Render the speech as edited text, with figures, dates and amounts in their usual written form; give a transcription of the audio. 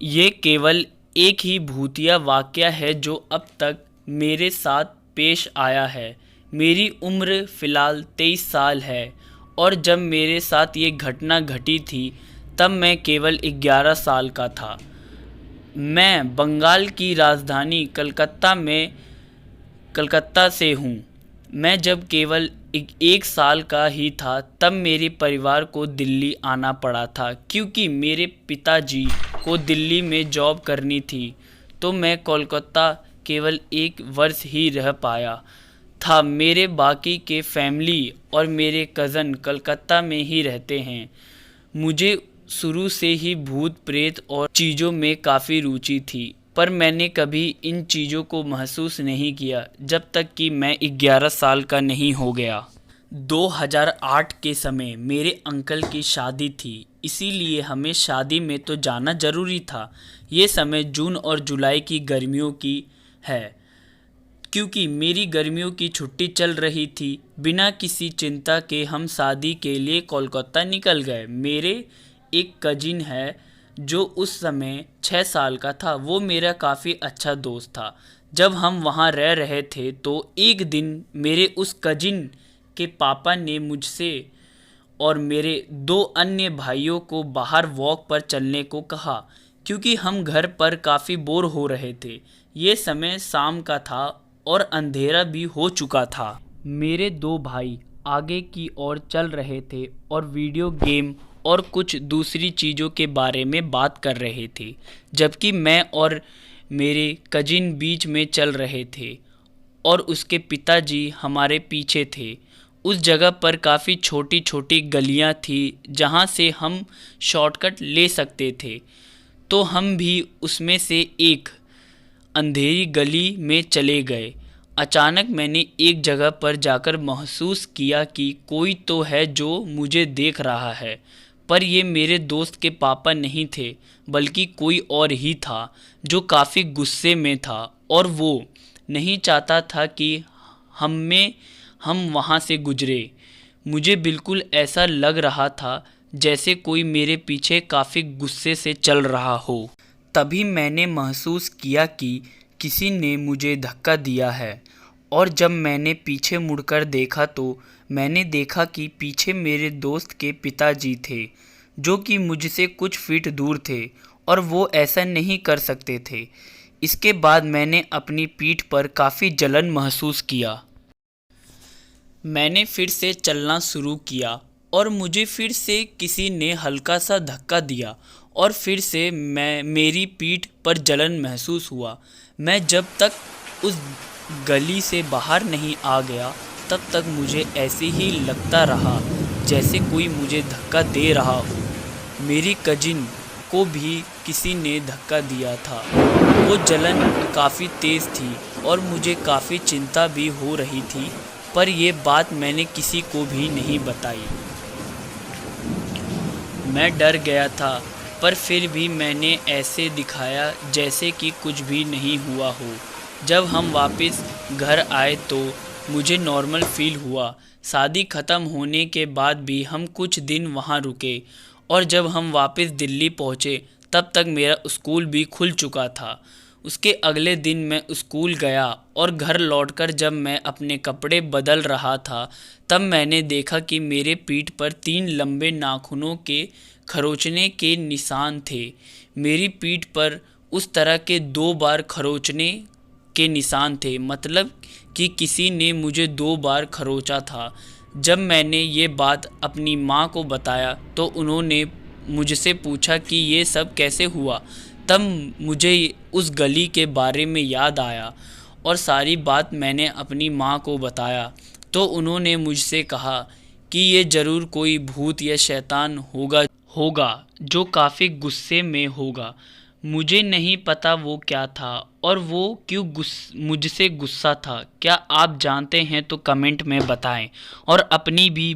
ये केवल एक ही भूतिया वाक़या है जो अब तक मेरे साथ पेश आया है। मेरी उम्र फ़िलहाल 23 साल है और जब मेरे साथ ये घटना घटी थी तब मैं केवल 11 साल का था। मैं बंगाल की राजधानी कलकत्ता से हूँ। मैं जब केवल एक साल का ही था तब मेरे परिवार को दिल्ली आना पड़ा था क्योंकि मेरे पिताजी को दिल्ली में जॉब करनी थी। तो मैं कोलकाता केवल एक वर्ष ही रह पाया था। मेरे बाकी के फैमिली और मेरे कज़न कलकत्ता में ही रहते हैं। मुझे शुरू से ही भूत प्रेत और चीज़ों में काफ़ी रुचि थी, पर मैंने कभी इन चीज़ों को महसूस नहीं किया जब तक कि मैं 11 साल का नहीं हो गया। 2008 के समय मेरे अंकल की शादी थी, इसीलिए हमें शादी में तो जाना ज़रूरी था। ये समय जून और जुलाई की गर्मियों की है। क्योंकि मेरी गर्मियों की छुट्टी चल रही थी, बिना किसी चिंता के हम शादी के लिए कोलकाता निकल गए। मेरे एक कजिन है जो उस समय 6 साल का था। वो मेरा काफ़ी अच्छा दोस्त था। जब हम वहाँ रह रहे थे तो एक दिन मेरे उस कजिन के पापा ने मुझसे और मेरे 2 अन्य भाइयों को बाहर वॉक पर चलने को कहा क्योंकि हम घर पर काफ़ी बोर हो रहे थे। ये समय शाम का था और अंधेरा भी हो चुका था। मेरे 2 भाई आगे की ओर चल रहे थे और वीडियो गेम और कुछ दूसरी चीज़ों के बारे में बात कर रहे थे, जबकि मैं और मेरे कजिन बीच में चल रहे थे और उसके पिताजी हमारे पीछे थे। उस जगह पर काफ़ी छोटी छोटी गलियां थी जहां से हम शॉर्टकट ले सकते थे, तो हम भी उसमें से एक अंधेरी गली में चले गए। अचानक मैंने एक जगह पर जाकर महसूस किया कि कोई तो है जो मुझे देख रहा है, पर ये मेरे दोस्त के पापा नहीं थे बल्कि कोई और ही था जो काफ़ी गुस्से में था और वो नहीं चाहता था कि हम वहाँ से गुजरे। मुझे बिल्कुल ऐसा लग रहा था जैसे कोई मेरे पीछे काफ़ी गुस्से से चल रहा हो। तभी मैंने महसूस किया कि किसी ने मुझे धक्का दिया है और जब मैंने पीछे मुड़कर देखा तो मैंने देखा कि पीछे मेरे दोस्त के पिताजी थे, जो कि मुझसे कुछ फीट दूर थे और वो ऐसा नहीं कर सकते थे। इसके बाद मैंने अपनी पीठ पर काफ़ी जलन महसूस किया। मैंने फिर से चलना शुरू किया और मुझे फिर से किसी ने हल्का सा धक्का दिया और फिर से मेरी पीठ पर जलन महसूस हुआ। मैं जब तक उस गली से बाहर नहीं आ गया तब तक मुझे ऐसे ही लगता रहा जैसे कोई मुझे धक्का दे रहा हो। मेरी कजिन को भी किसी ने धक्का दिया था। वो जलन काफ़ी तेज़ थी और मुझे काफ़ी चिंता भी हो रही थी, पर यह बात मैंने किसी को भी नहीं बताई। मैं डर गया था, पर फिर भी मैंने ऐसे दिखाया जैसे कि कुछ भी नहीं हुआ हो। जब हम वापस घर आए तो मुझे नॉर्मल फील हुआ। शादी ख़त्म होने के बाद भी हम कुछ दिन वहाँ रुके और जब हम वापस दिल्ली पहुँचे तब तक मेरा स्कूल भी खुल चुका था। उसके अगले दिन मैं स्कूल गया और घर लौटकर जब मैं अपने कपड़े बदल रहा था तब मैंने देखा कि मेरे पीठ पर 3 लंबे नाखूनों के खरोंचने के निशान थे। मेरी पीठ पर उस तरह के 2 बार खरोंचने के निशान थे, मतलब कि किसी ने मुझे 2 बार खरोंचा था। जब मैंने ये बात अपनी माँ को बताया तो उन्होंने मुझसे पूछा कि ये सब कैसे हुआ। तब मुझे उस गली के बारे में याद आया और सारी बात मैंने अपनी माँ को बताया तो उन्होंने मुझसे कहा कि ये ज़रूर कोई भूत या शैतान होगा जो काफ़ी गुस्से में होगा। मुझे नहीं पता वो क्या था और वो क्यों मुझसे गुस्सा था। क्या आप जानते हैं तो कमेंट में बताएं और अपनी भी